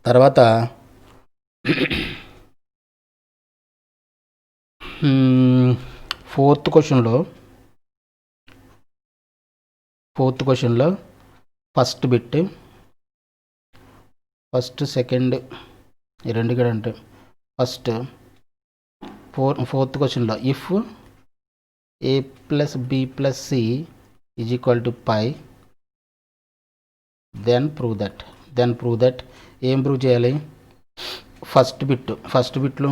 తర్వాత ఫోర్త్ క్వశ్చన్లో first bit, first second ఈ రెండు కూడా అంటే ఫస్ట్ ఫోర్త్ క్వశ్చన్లో if a plus b plus c is equal to pi, then prove that ఏం ప్రూవ్ చేయాలి? ఫస్ట్ బిట్లో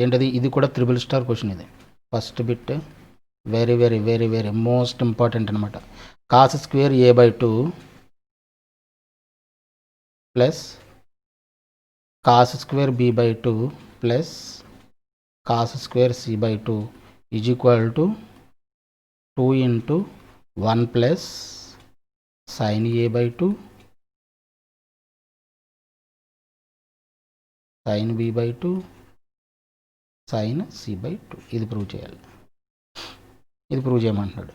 ఏంటది? ఇది కూడా త్రిబుల్ స్టార్ క్వశ్చన్. ఇది first bit very very very very most important అనమాట. Cos square a/2 plus cos square b/2 plus cos square c/2 is equal to 2 into 1 plus sin a/2 sin b/2 sin c/2. ఇది prove చేయాలి. ఇది prove చేయమంటున్నాడు.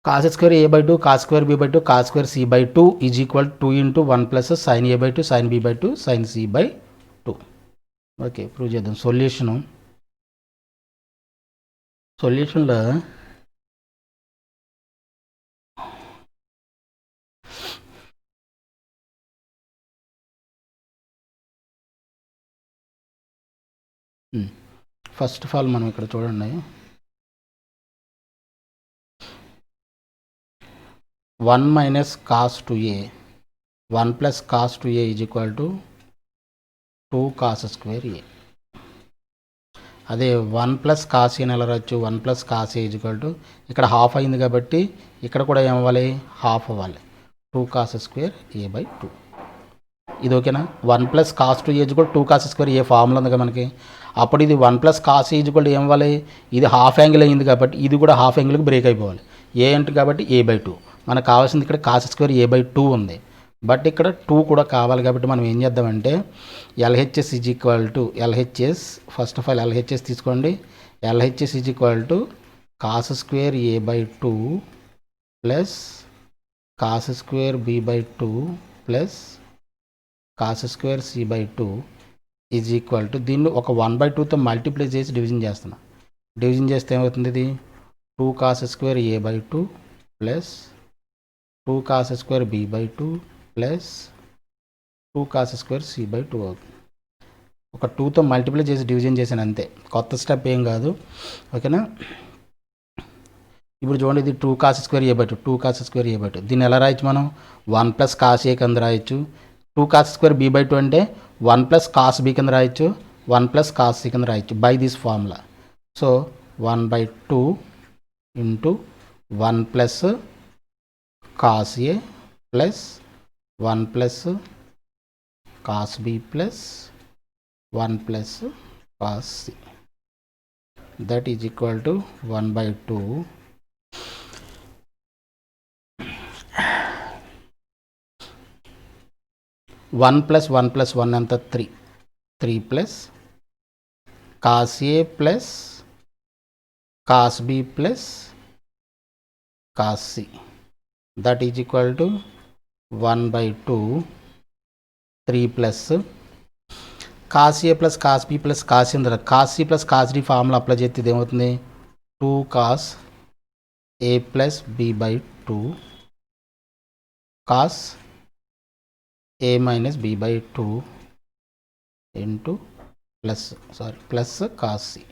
Cos square a/2 cos square b/2 cos square c/2 is equal 2 into 1 plus sin a/2 sin b/2 sin c/2. Okay, prove చేద్దాం. సొల్యూషన్లో first of all మనం ఇక్కడ చూడండి, 1 minus cos 2a 1 plus cos 2a is equal to 2 cos square a. అదే 1 plus cos అని ఎలా రాయొచ్చు? 1 plus cos A is equal to, ఇక్కడ హాఫ్ అయింది కాబట్టి ఇక్కడ కూడా ఏమవ్వాలి? హాఫ్ అవ్వాలి. 2 కాస్ స్క్వేర్ a/2. ఇది ఓకేనా? 1 plus cos 2a is equal 2 cos square A formula ఉంది కదా మనకి. అప్పుడు ఇది 1 ప్లస్ కాస్ ఈజ్ ఈక్వల్ ఏం అవ్వాలి? ఇది హాఫ్ యాంగిల్ అయింది కాబట్టి ఇది కూడా హాఫ్ యాంగిల్కి బ్రేక్ అయిపోవాలి. ఏ అంటే కాబట్టి a/2. మనకు కావాల్సింది ఇక్కడ కాస్ స్క్వేర్ a/2 ఉంది, బట్ ఇక్కడ 2 కూడా కావాలి కాబట్టి మనం ఏం చేద్దామంటే LHS is equal to first of all LHS తీసుకోండి. LHS is equal to cos square a/2 plus cos square b/2 plus cos square c/2 is equal to, దీన్ని ఒక 1/2తో మల్టిప్లై చేసి డివిజన్ చేస్తున్నా. డివిజన్ చేస్తే ఏమవుతుంది? ఇది 2 cos square a/2 plus 2 cos square b/2 plus 2 cos square c/2 అవుతుంది. ఒక 2తో మల్టిప్లై చేసి డివిజన్ చేసాను అంతే, కొత్త స్టెప్ ఏం కాదు. ఓకేనా? ఇప్పుడు చూడండి, ఇది 2 కాస్ స్క్వేర్ a/2 దీన్ని ఎలా రాయొచ్చు మనం? 1 ప్లస్ కాస్ ఏ కింద రాయొచ్చు. 2 కాస్ స్క్వేర్ b/2 అంటే 1 ప్లస్ కాస్ b కింద రాయొచ్చు, 1 ప్లస్ కాస్ c కింద రాయొచ్చు by this formula. So 1/2 into 1 plus cos A plus 1 plus cos b plus 1 plus cos c, that is equal to 1/2 1 plus 1 plus 1 ఎంత? 3 plus cos A plus cos b plus cos c, that is equal to 1/2 3 plus cos A plus cos B plus cos C ఉంది. Cos C plus cos D formula apply చేస్తే ఇది ఏమవుతుంది? 2 cos A plus b/2 cos A minus b/2 into plus cos C.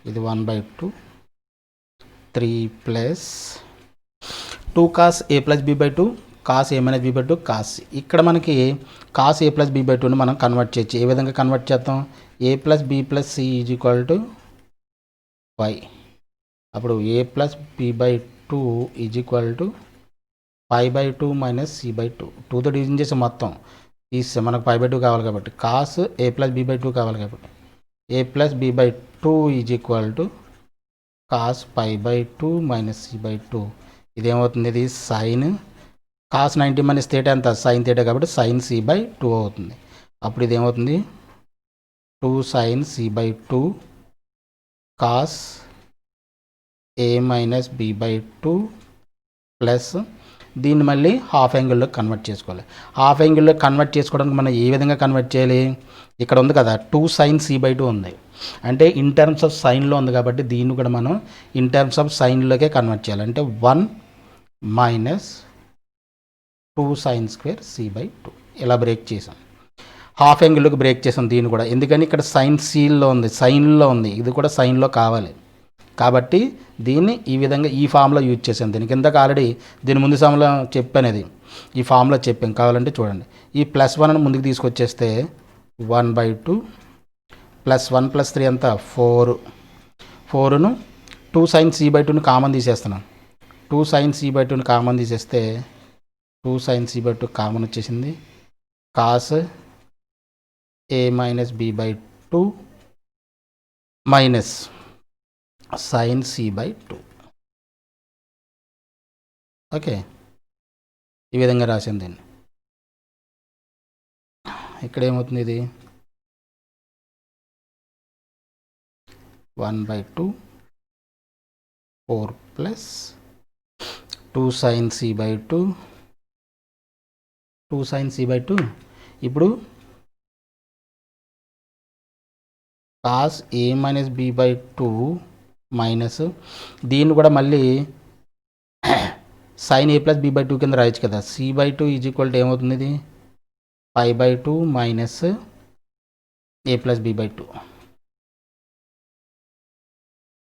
ఇది 1/2 3 plus 2 cos A plus b/2 cos A minus b/2 cos C. ఇక్కడ మనకి cos A plus b/2ని మనం convert చేయొచ్చు. ఏ విధంగా convert చేద్దాం? A plus B plus C is equal to y. అప్పుడు A plus b/2 is equal to 5/2 minus c/2. 2తో division చేసి మొత్తం తీస్తే మనకు 5/2 కావాలి కాబట్టి కాస్ ఏ ప్లస్ b/2 కావాలి కాబట్టి A plus b/2 is equal to cos 5/2 minus c/2. ఇదేమవుతుంది? ఇది సైన్ కాస్ 90 మైనస్ థీటా ఎంత? సైన్ థీటా కాబట్టి సైన్ c/2 అవుతుంది. అప్పుడు ఇదేమవుతుంది? 2 sine c/2 cos a minus b/2 plus దీన్ని మళ్ళీ హాఫ్ యాంగిల్లో కన్వర్ట్ చేసుకోవాలి. హాఫ్ యాంగిల్లో కన్వర్ట్ చేసుకోవడానికి మనం ఏ విధంగా కన్వర్ట్ చేయాలి? ఇక్కడ ఉంది కదా 2 sin c/2 ఉంది, అంటే ఇన్ టర్మ్స్ ఆఫ్ సైన్లో ఉంది కాబట్టి దీన్ని కూడా మనం ఇన్ టర్మ్స్ ఆఫ్ సైన్లోకే కన్వర్ట్ చేయాలి. అంటే 1 మైనస్ 2 sin² c/2 ఇలా బ్రేక్ చేసాం. హాఫ్ యాంగిల్లోకి బ్రేక్ చేసాం దీన్ని కూడా, ఎందుకని ఇక్కడ సైన్ సీల్లో ఉంది, సైన్లో ఉంది, ఇది కూడా సైన్లో కావాలి కాబట్టి దీన్ని ఈ విధంగా ఈ ఫామ్లో యూజ్ చేసాం. దీని కిందకి ఆల్రెడీ దీని ముందు సమయంలో చెప్పాను, అది ఈ ఫామ్లో చెప్పాం. కావాలంటే చూడండి, ఈ +1 ముందుకు తీసుకొచ్చేస్తే 1/2 +1 + 3 అంతా 4ను 2 sin c/2ని కామన్ తీసేస్తున్నాం. 2 sin c/2ని కామన్ తీసేస్తే 2 sin c/2 కామన్ వచ్చేసింది. cos a - b/2 minus sin c/2. Okay, ఈ విధంగా రాసింది దీన్ని. ఇక్కడ ఏమవుతుంది? ఇది 1/2 4 plus 2 sin c/2 2 sin c/2. ఇప్పుడు cos a - b/2 మైనస్ దీన్ని కూడా మళ్ళీ sin a + b/2 కింద రాయొచ్చు కదా. c/2 = ఏమవుతుంది? ఇది π/2 minus a + b/2.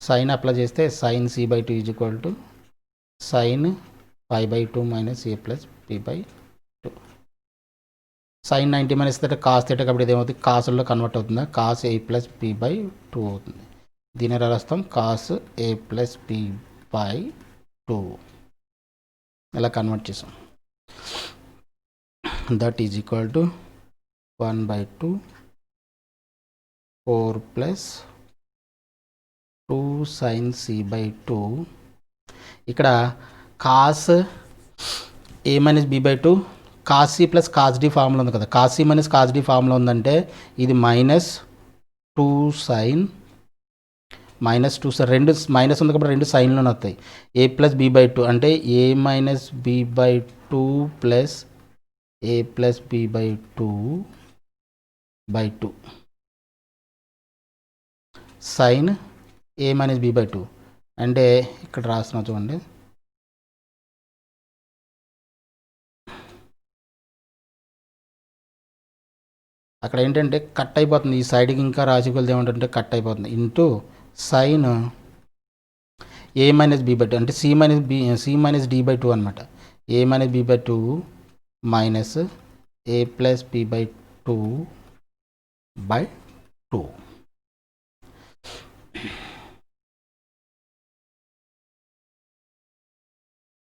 Sine apply చేస్తే sin c/2 = sin π/2 minus a + b/2. sin 90 - θ cos θ కాబట్టి ఇది ఏమవుతుంది? కాసుల్లో కన్వర్ట్ అవుతుందా? cos a + b/2 అవుతుంది. దీని రాస్తాం cos a + b/2 ఇలా కన్వర్ట్ చేసాం. That is equal to 1/2 4 plus 2 sin c/2. ఇక్కడ cos a - b/2 cos c + cos d formula ఉంది కదా. cos c - cos d formula ఉందంటే ఇది -2 sin రెండు మైనస్ ఉంది కాబట్టి రెండు సైన్లోనే వస్తాయి. a + b/2 అంటే a - b/2 plus a + b/2/2 sin a - b/2 అంటే ఇక్కడ రాస్తున్నా చూడండి. అక్కడ ఏంటంటే కట్ అయిపోతుంది, ఈ సైడ్కి ఇంకా రాసి కొలిది ఏమంటే కట్ అయిపోతుంది. ఇంటూ sin a - b/2 అంటే c - d/2 అనమాట. a - b/2 minus a + b/2/2.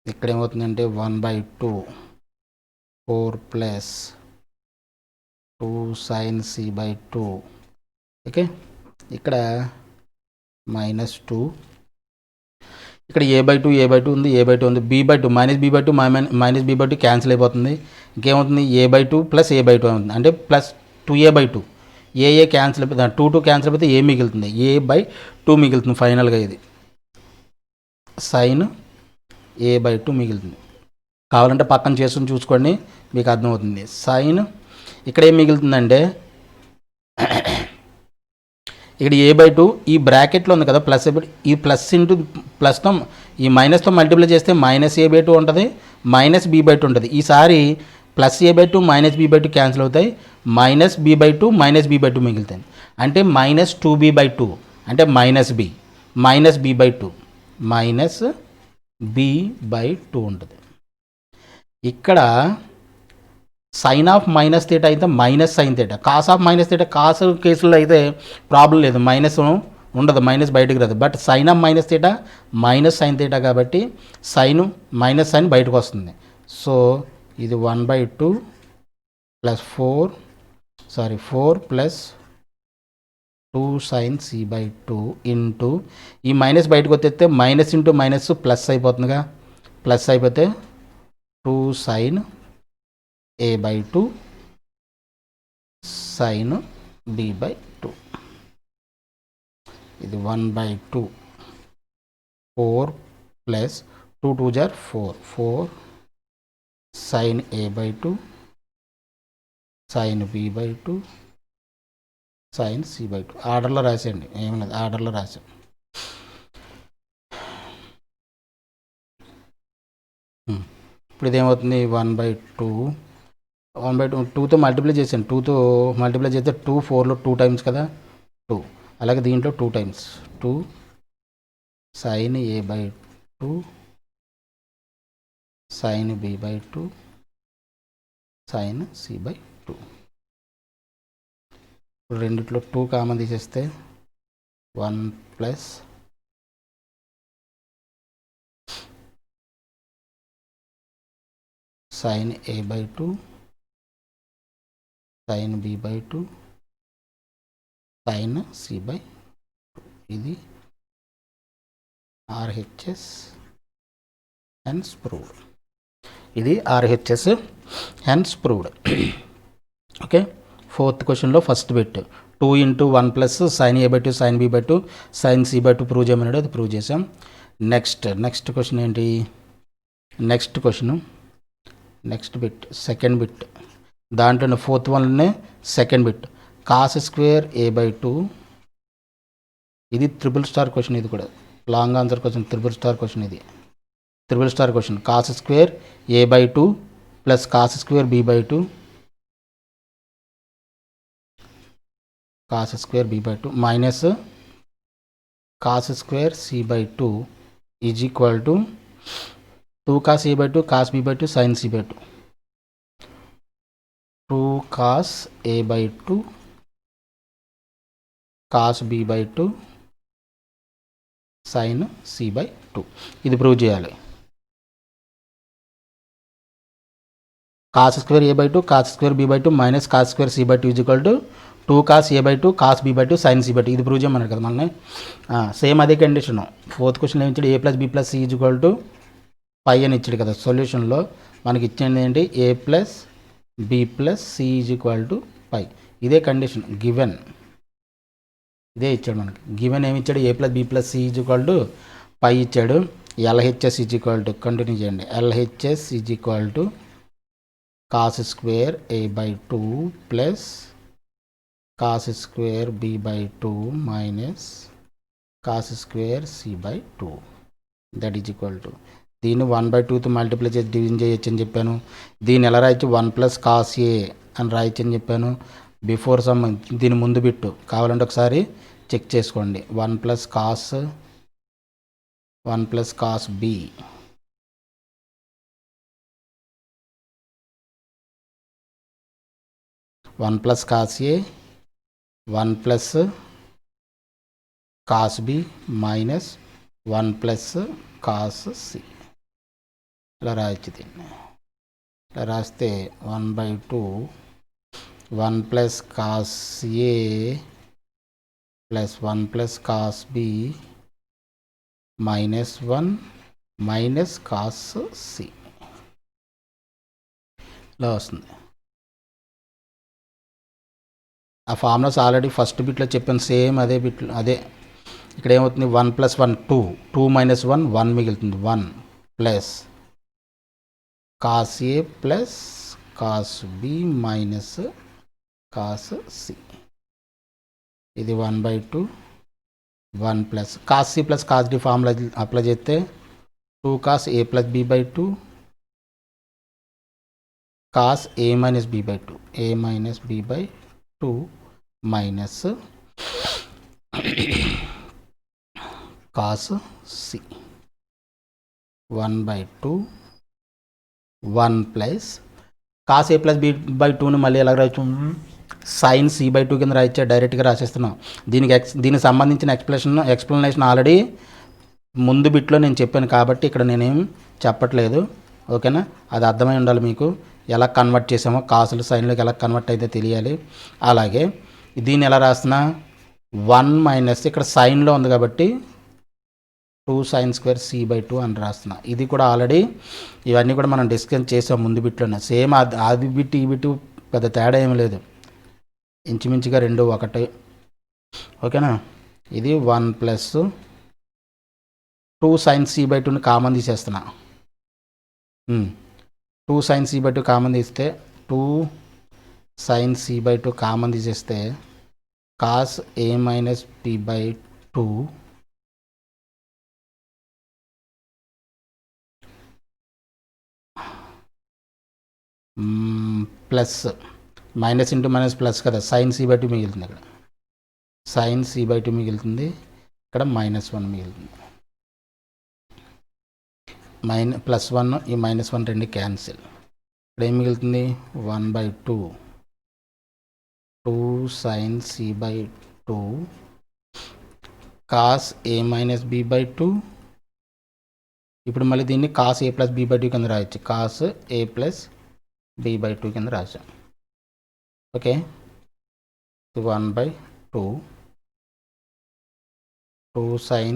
ఇక్కడ ఏమవుతుందంటే 1/2 4 ప్లస్ 2 sin c/2. ఓకే, ఇక్కడ -2, ఇక్కడ a/2 ఉంది, a/2 ఉంది, b/2 - b/2 క్యాన్సిల్ అయిపోతుంది. ఇంకేమవుతుంది? a/2 + a/2 అవుతుంది, అంటే ప్లస్ 2a/2. ఏ క్యాన్సిల్ అయిపోతుంది, 2 క్యాన్సిల్ అయిపోతే ఏ మిగులుతుంది, a/2 మిగులుతుంది ఫైనల్గా. ఇది sin a/2 మిగులుతుంది. కావాలంటే పక్కన చేసుకుని చూసుకోండి, మీకు అర్థమవుతుంది. సైన్ ఇక్కడ ఏం మిగులుతుందంటే ఇక్కడ a/2 ఈ బ్రాకెట్లో ఉంది కదా, ప్లస్ ఈ ప్లస్ ఇంటూ ప్లస్తో ఈ మైనస్తో మల్టిప్లై చేస్తే -a/2 ఉంటుంది, -b/2 ఉంటుంది. ఈసారి +a/2 -b/2 క్యాన్సిల్ అవుతాయి, -b/2 -b/2 మిగులుతాయి. అంటే -2b/2 అంటే -b -b/2 -b/2 ఉంటుంది. ఇక్కడ సైన్ ఆఫ్ -θ అయితే -sin θ, కాస్ ఆఫ్ -θ కాస్ కేసులో అయితే ప్రాబ్లం లేదు, మైనస్ ఉండదు, మైనస్ బయటకు రాదు. బట్ సైన్ ఆఫ్ -θ -sin θ కాబట్టి సైన్ మైనస్ సైన్ బయటకు వస్తుంది. సో ఇది 1/2 + 4 ప్లస్ 2 sin c/2 ఇంటూ ఈ మైనస్ బయటకు వచ్చేస్తే మైనస్ ఇంటూ మైనస్ ప్లస్ అయిపోతుందిగా, ప్లస్ అయిపోతే 2 sin a/2 sin b/2. ఇది 1/2 4 plus 2 2 = 4 sine A by 2 sine B by 2 sine C by 2 ఆర్డర్లో రాసేయండి, ఏమి లేదు, ఆర్డర్లో రాసాం. ఇప్పుడు ఇదేమవుతుంది 1/2 2తో మల్టిప్లై చేసాను, 2తో మల్టిప్లై చేస్తే 2 4లో 2 టైమ్స్ కదా 2, అలాగే దీంట్లో 2 times 2 sine A by 2 sine B by 2 sine C by 2. ఇప్పుడు రెండిట్లో 2 కామన్ తీసేస్తే 1 plus sine A by 2 sine B by 2 sine C by 2. ఇది RHS హెన్స్ ప్రూవ్డ్. ఇది RHS hence proved. Okay, fourth క్వశ్చన్లో first bit 2 × 1 plus sine A by 2 sine B by 2 sine C by 2 prove చేయమన్నాడు, అది prove చేసాం. Next question ఏంటి? Next bit second bit, దాంట్లోనే fourth వన్లోనే second bit cos square A by 2. ఇది triple star question, ఇది కూడా long answer question, triple star question. Cos square A by 2 plus cos square B by 2 cos square B by 2 minus cos square C by 2 is equal to 2 cos A by 2 cos B by 2 sine C by 2. 2 cos A by 2 cos B by 2 sine C by 2. ఇది prove చేయాలి. Cos square A by 2 cos square B by 2 minus cos square C by 2 is equal to 2 cos A by 2 cos B by 2 sine C by 2. ఇది prove చేయమన్నారు కదా మనల్ని. Same అదే condition. Fourth question ఏమి ఇచ్చాడు? A plus B plus C is equal to pi అని ఇచ్చాడు కదా. సొల్యూషన్లో మనకి ఇచ్చింది ఏంటి? A plus B plus C is equal to pi. ఇదే కండిషన్ గివెన్, ఇదే ఇచ్చాడు మనకి. గివెన్ ఏమి ఇచ్చాడు? A plus B plus C is equal to pi ఇచ్చాడు. LHS is equal to, continue చేయండి, LHS is equal to cos square A by 2 plus cos square B by 2 minus cos square C by 2 that is equal to, దీన్ని 1/2తో multiply చేసి division చేయొచ్చు అని చెప్పాను. దీన్ని ఎలా రాయొచ్చు? 1 ప్లస్ కాస్ ఏ అని రాయొచ్చు అని చెప్పాను. బిఫోర్ సమ్ దీని ముందు బిట్టు కావాలంటే ఒకసారి చెక్ చేసుకోండి. 1 plus cos B one plus cos A 1 plus cos B minus 1 plus cos C. ఇలా రాయొచ్చు. దీన్ని ఇలా రాస్తే 1/2 1 plus cos A plus 1 plus cos B minus 1 minus cos C ఇలా వస్తుంది. ఆ ఫార్ములాస్ ఆల్రెడీ ఫస్ట్ బిట్లో చెప్పాను, సేమ్ అదే బిట్లో అదే. ఇక్కడ ఏమవుతుంది? 1 ప్లస్ 1 2, 2 మైనస్ 1 1 మిగులుతుంది. 1 plus cos A plus cos B minus cos C. ఇది 1/2 1 plus cos C plus cos D formula apply చేస్తే 2 cos A plus B by 2 cos A minus B by 2 A minus B by 2 minus cos C 1/2 1 plus cos A plus B by 2ని మళ్ళీ ఎలా రాయొచ్చు? Sign C by 2 కింద రాయొచ్చా? డైరెక్ట్గా రాసేస్తున్నాం. దీనికి సంబంధించిన explanation already ముందు బిట్లో నేను చెప్పాను కాబట్టి ఇక్కడ నేనేం చెప్పట్లేదు. ఓకేనా? అది అర్థమై ఉండాలి మీకు. ఎలా కన్వర్ట్ చేసామో కాసులు సైన్లోకి ఎలా కన్వర్ట్ అయితే తెలియాలి. అలాగే దీన్ని ఎలా రాస్తున్నా? 1 మైనస్ ఇక్కడ సైన్లో ఉంది కాబట్టి 2 సైన్ స్క్వేర్ సి బై 2 అని రాస్తున్నా. ఇది కూడా ఆల్రెడీ ఇవన్నీ కూడా మనం డిస్కస్ చేసాం ముందు బిట్లోనే. సేమ్ అది బిట్ ఈ బిట్ పెద్ద తేడా ఏమి లేదు, ఇంచుమించుగా 2 ఒకటే. ఓకేనా? ఇది 1 ప్లస్ 2 సైన్ సి బై 2ని కామన్ తీసేస్తున్నా. 2 sin c by 2 కామన్ తీస్తే 2 sin c by 2 కామన్ తీసేస్తే cos a minus b by 2 plus minus into minus plus కదా, sin c by 2 మిగులుతుంది. ఇక్కడ sin c by 2 మిగులుతుంది, ఇక్కడ -1 మిగులుతుంది. +1 ఈ -1 రెండు క్యాన్సిల్. ఇక్కడ ఏం మిగులుతుంది 1/2 2 sin c by 2 cos a minus b by 2. ఇప్పుడు మళ్ళీ దీన్ని cos a plus b by 2 కింద రాయొచ్చు. cos a plus b by 2 కింద రాసాం. Okay, 1/2 2 sin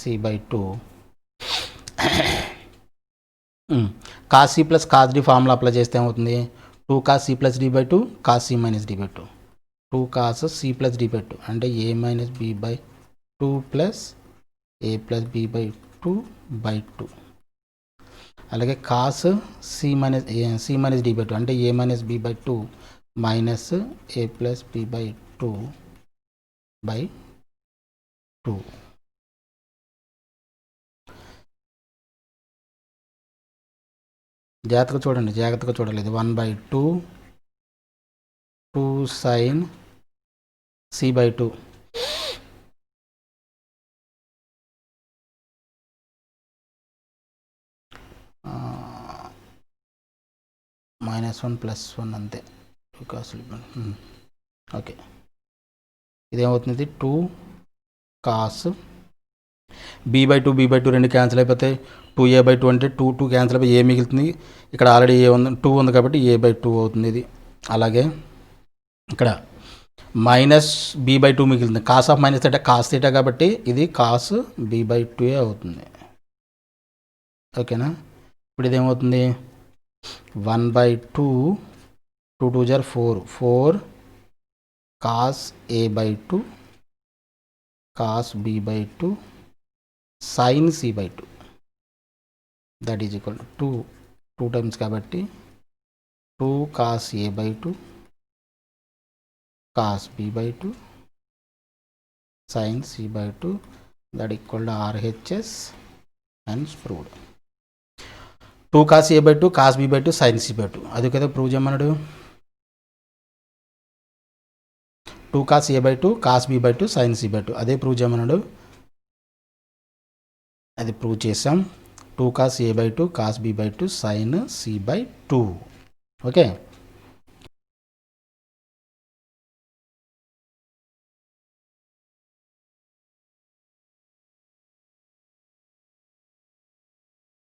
c by 2 cos c plus cos d formula apply చేస్తే ఏమవుతుంది 2 cos c plus d by 2 cos c minus d by 2 2 cos c plus d by 2 అంటే a minus b by 2 plus a plus b by 2 by 2. అలాగే cos c minus d by 2 అంటే a minus b by 2 minus a plus b by 2 by 2. జాగ్రత్తగా చూడాలి. ఇది 1/2 2 sin c by 2 -1 +1 అంతే. Okay, ఇదేమవుతుంది 2 cos b by 2 రెండు cancel అయిపోతాయి. 2a/2 అంటే 2 క్యాన్సిల్ అయిపోయి ఏ మిగులుతుంది. ఇక్కడ ఆల్రెడీ ఏ ఉంది 2 ఉంది కాబట్టి a/2 అవుతుంది ఇది. అలాగే ఇక్కడ -b/2 మిగులుతుంది. Cos of minus theta cos theta కాబట్టి ఇది కాస్ b/2 అవుతుంది. ఓకేనా, ఇప్పుడు ఇదేమవుతుంది 1/2 2 2 = 4 cos a/2 cos b/2 sin c/2 that is equal to 2 times కాబట్టి 2 cos a/2 cos b/2 sin c/2 that equal to RHS and proved. 2 cos a/2 cos b/2 sin c/2 అది కదా prove చేయమన్నాడు. 2 cos a/2 cos b/2 sin c/2 అదే prove చేయమన్నాడు. అది prove చేసాం. 2 cos a/2 cos b/2 sin c/2. Okay.